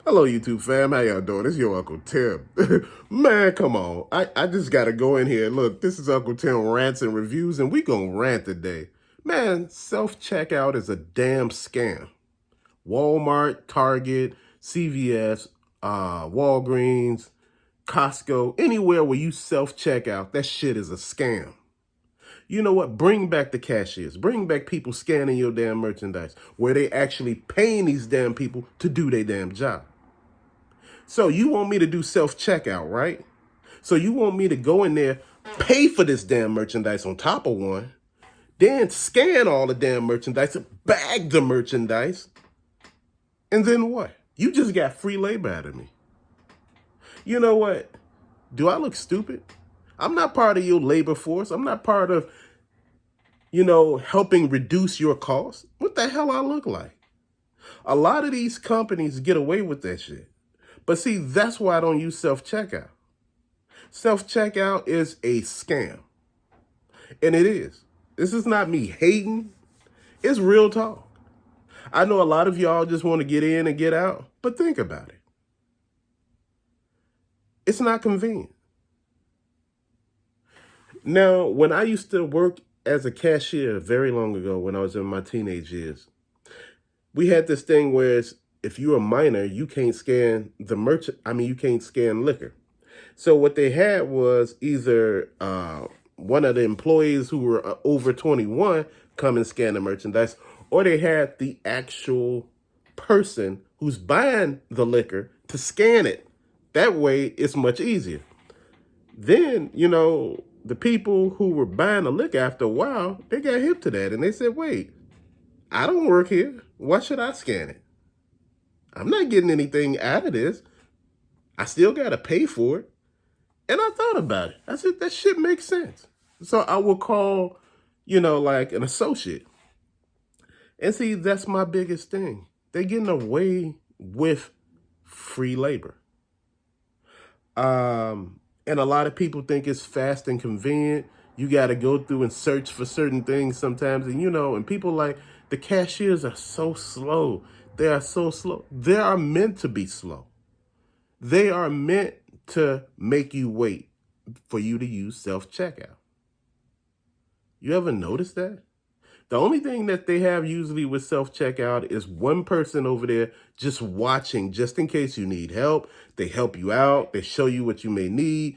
Hello, YouTube fam. How y'all doing? It's your Uncle Tim. Man, come on. I just got to go in here. Look, this is Uncle Tim Rants and Reviews, and we going to rant today. Man, self-checkout is a damn scam. Walmart, Target, CVS, Walgreens, Costco, anywhere where you self-checkout, that shit is a scam. You know what? Bring back the cashiers. Bring back people scanning your damn merchandise where they actually paying these damn people to do their damn job. So you want me to do self-checkout, right? So you want me to go in there, pay for this damn merchandise on top of one, then scan all the damn merchandise, bag the merchandise, and then what? You just got free labor out of me. You know what? Do I look stupid? I'm not part of your labor force. I'm not part of, helping reduce your costs. What the hell I look like? A lot of these companies get away with that shit. But see, that's why I don't use self-checkout. Self-checkout is a scam. And it is. This is not me hating. It's real talk. I know a lot of y'all just want to get in and get out, but think about it. It's not convenient. Now, when I used to work as a cashier very long ago, when I was in my teenage years, we had this thing where if you're a minor, you can't scan you can't scan liquor. So what they had was either one of the employees who were over 21 come and scan the merchandise, or they had the actual person who's buying the liquor to scan it. That way, it's much easier. Then, the people who were buying the liquor after a while, they got hip to that. And they said, wait, I don't work here. Why should I scan it? I'm not getting anything out of this. I still got to pay for it. And I thought about it. I said, that shit makes sense. So I will call, like an associate. And see, that's my biggest thing. They're getting away with free labor. And a lot of people think it's fast and convenient. You got to go through and search for certain things sometimes. And, and people like the cashiers are so slow. They are so slow. They are meant to be slow. They are meant to make you wait for you to use self-checkout. You ever notice that? The only thing that they have usually with self-checkout is one person over there just watching, just in case you need help. They help you out. They show you what you may need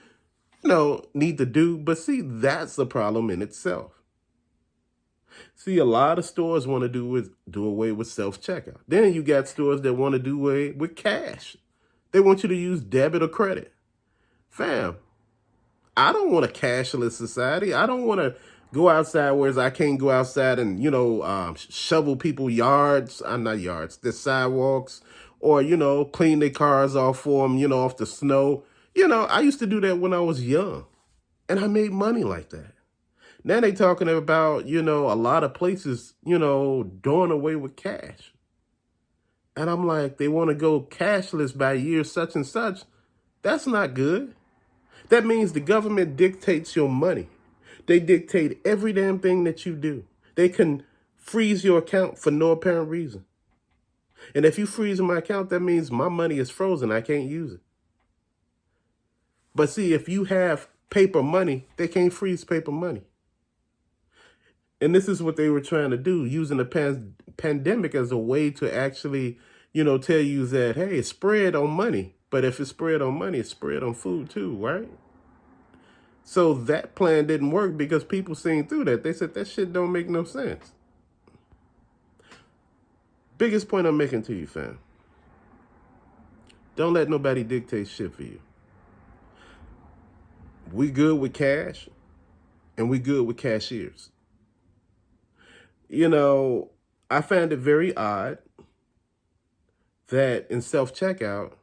to do. But see, that's the problem in itself. See, a lot of stores want to do away with self-checkout. Then you got stores that want to do away with cash. They want you to use debit or credit. Fam, I don't want a cashless society. I don't want to go outside whereas I can't go outside and, shovel people yards, not yards, the sidewalks, or, clean their cars off for them, off the snow. I used to do that when I was young, and I made money like that. Now they talking about, a lot of places, doing away with cash. And I'm like, they want to go cashless by year such and such. That's not good. That means the government dictates your money. They dictate every damn thing that you do. They can freeze your account for no apparent reason. And if you freeze my account, that means my money is frozen. I can't use it. But see, if you have paper money, they can't freeze paper money. And this is what they were trying to do, using the pandemic as a way to actually, tell you that, hey, it's spread on money. But if it's spread on money, it's spread on food too, right? So that plan didn't work because people seen through that. They said that shit don't make no sense. Biggest point I'm making to you, fam. Don't let nobody dictate shit for you. We good with cash, and we good with cashiers. I found it very odd that in self-checkout,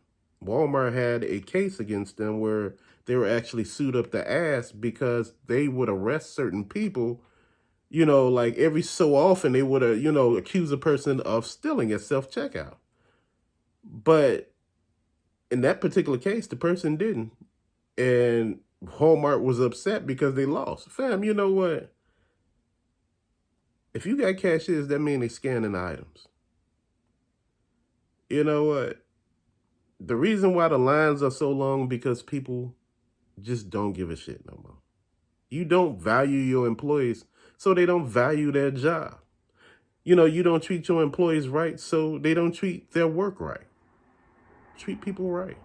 Walmart had a case against them where they were actually sued up the ass because they would arrest certain people, like every so often they would, accuse a person of stealing at self-checkout. But in that particular case, the person didn't. And Walmart was upset because they lost. Fam, you know what? If you got cashiers, that means they scanning items. You know what? The reason why the lines are so long because people just don't give a shit no more. You don't value your employees, so they don't value their job. You don't treat your employees right, so they don't treat their work right. Treat people right.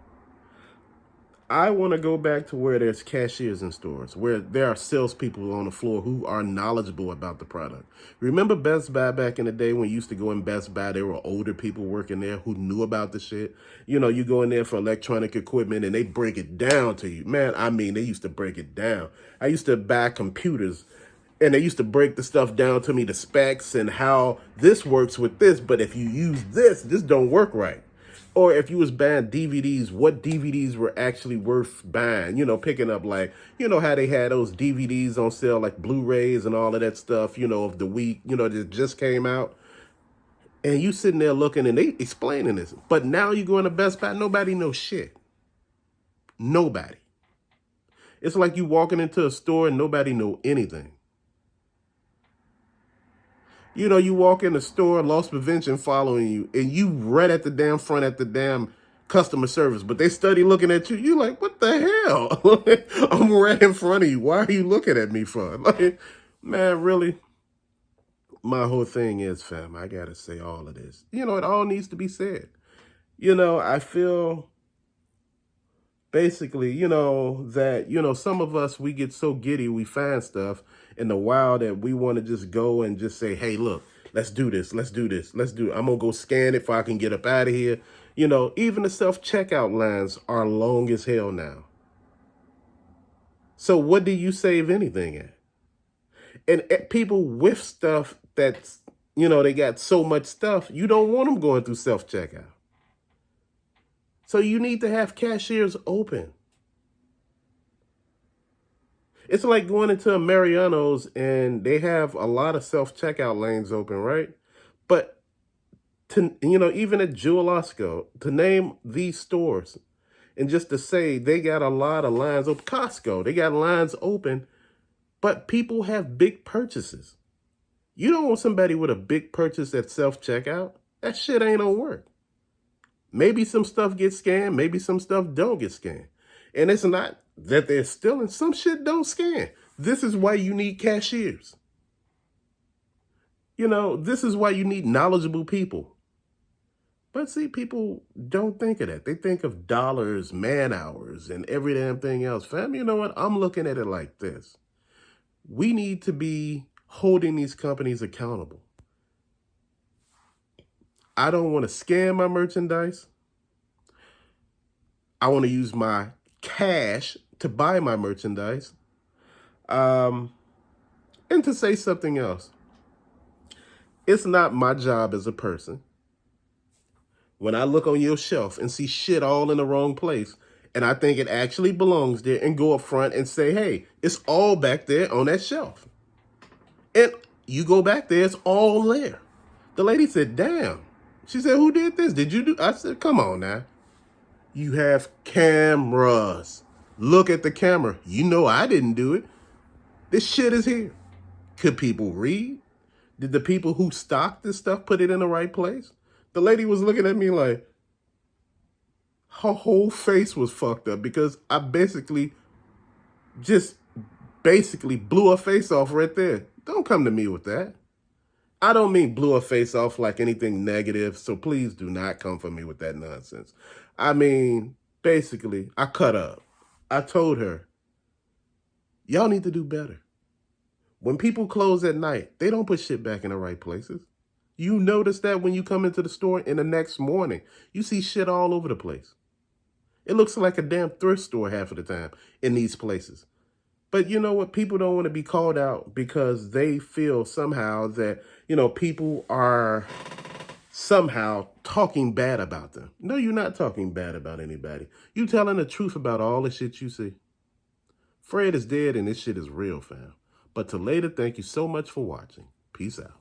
I want to go back to where there's cashiers in stores, where there are salespeople on the floor who are knowledgeable about the product. Remember Best Buy back in the day when you used to go in Best Buy, there were older people working there who knew about the shit. You go in there for electronic equipment and they break it down to you. Man, I mean, they used to break it down. I used to buy computers and they used to break the stuff down to me, the specs and how this works with this. But if you use this don't work right. Or if you was buying DVDs, what DVDs were actually worth buying, picking up like, how they had those DVDs on sale, like Blu-rays and all of that stuff, of the week, that just came out. And you sitting there looking and they explaining this. But now you go into Best Buy, nobody knows shit. Nobody. It's like you walking into a store and nobody know anything. You walk in the store, loss prevention following you, and you right at the damn front at the damn customer service, but they study looking at you. You like, what the hell? I'm right in front of you. Why are you looking at me for? Like, man, really? My whole thing is, fam, I got to say all of this. It all needs to be said. I feel basically, that, some of us, we get so giddy, we find stuff in the wild that we want to just go and just say, hey, look, let's do this. Let's do this. Let's do it. I'm going to go scan it if I can get up out of here. Even the self-checkout lines are long as hell now. So what do you save anything at? And people with stuff that's, they got so much stuff, you don't want them going through self-checkout. So you need to have cashiers open. It's like going into a Mariano's and they have a lot of self-checkout lanes open, right? But, even at Jewel Osco, to name these stores, and just to say they got a lot of lines open, Costco, they got lines open, but people have big purchases. You don't want somebody with a big purchase at self-checkout. That shit ain't gonna work. Maybe some stuff gets scanned. Maybe some stuff don't get scanned. And it's not that they're stealing. Some shit don't scan. This is why you need cashiers. This is why you need knowledgeable people. But see, people don't think of that. They think of dollars, man hours, and every damn thing else. Fam, you know what? I'm looking at it like this. We need to be holding these companies accountable. I don't want to scan my merchandise. I want to use my cash to buy my merchandise. And to say something else, it's not my job as a person. When I look on your shelf and see shit all in the wrong place, and I think it actually belongs there, and go up front and say, hey, it's all back there on that shelf. And you go back there, it's all there. The lady said, damn. She said, who did this? Did you do? I said, come on now. You have cameras. Look at the camera. You know I didn't do it. This shit is here. Could people read? Did the people who stocked this stuff put it in the right place? The lady was looking at me like, her whole face was fucked up because I basically blew her face off right there. Don't come to me with that. I don't mean blew her face off like anything negative, so please do not come for me with that nonsense. I mean, basically, I cut up. I told her, y'all need to do better. When people close at night, they don't put shit back in the right places. You notice that when you come into the store in the next morning, you see shit all over the place. It looks like a damn thrift store half of the time in these places. But you know what? People don't want to be called out because they feel somehow that, people are somehow talking bad about them. No, you're not talking bad about anybody. You telling the truth about all the shit you see. Fred is dead and this shit is real, fam. But to later, thank you so much for watching. Peace out.